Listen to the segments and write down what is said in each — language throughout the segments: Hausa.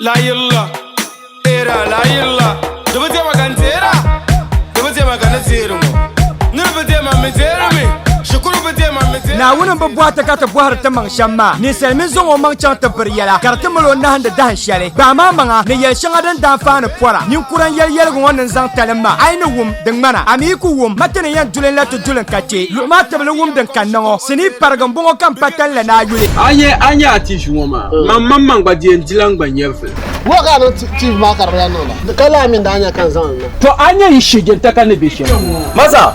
La yilla, era la yilla. Dubute magantera, dubute maganazero. Nubute mamizerami, shukuru bute mamizerami. Na wunin babbuwa ta kata buhar ta man shamma ni selmin zon o man chan ta buryala karta mulo na handa dahan shale ba ma manga ne yel shanga dan dan fa na pora nin kuran yel gon wannan zan talamma aina wum din mana ami ku wum matane yan dulen la to dulen kace luma tabla wum dan kannango sini pargam bongo kan patan la na yule anya ati shuma mamman gbaje ndilan gbanyefel wo ka no ti ma karya no ba kala min da anya kan zan no to anya yi shige ta kan be shi masa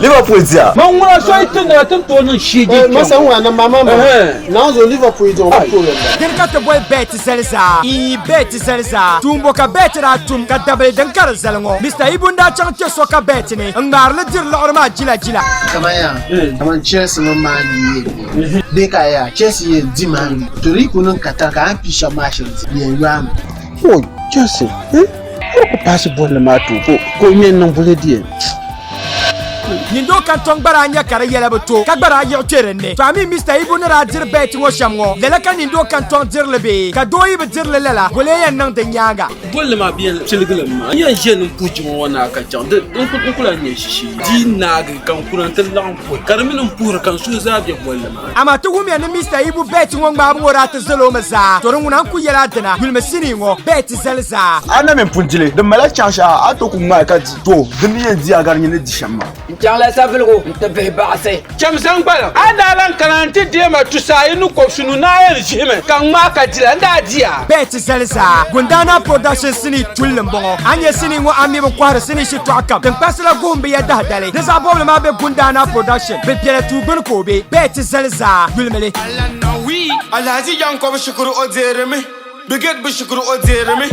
Liverpool dia man wura so itin da tun to nan shige masa wa na mama na zo Liverpool don problem din ka ta boy bet zelza I bet zelza tumbo ka bet ra tum ka dabal dan kar zalngo Mr Ibunda chan ke so ka bet ne ngar le dir lo ma jila kamaya kaman Chelsea no man yi be ka ya Chelsea yi di man tori kunun kataka an pisha mashin ye yam oh Chelsea ko passe bolle ma to ko men non voulait dire Nindo kan tong baranya kara yela beto ka bara yo terenne to ami Mr Ibunda ra dir bet ngo shamgo lela kan nindo kan tong dir lebe ka doyi be dir lela gole yan nan da nyaga bolle ma bien chilgala ma yan jeune puji mo wana ka chan de ko la ne shishi di naga kan kuran tan lan ko karmin pura kan su za be bolle ma ama to wumi ne Mr Ibu bet ngo ngba mo ra ta zelo maza to run nan ku yela dana gulma sini ngo bet zelza ana men punjile de mala chacha ato ku ma ka to dimi yen dia garnye ne di shamma Jangla sabilgo ntabe baase chamsan bala adalan karanti de ma tusayinu ko sunu na yer jime kan ma ka dila nda dia bet zelza gundana production sini tullum bongo anya sini ngo ami bo kwara sini shi to akam dan pasala gombe ya dahdale da zaboble ma be gundana production be pele tu gun ko be bet zelza gulmele Allah na wi. Alhaji Yankob shukuru ozeremi. Biget bi shukuru ozeremi.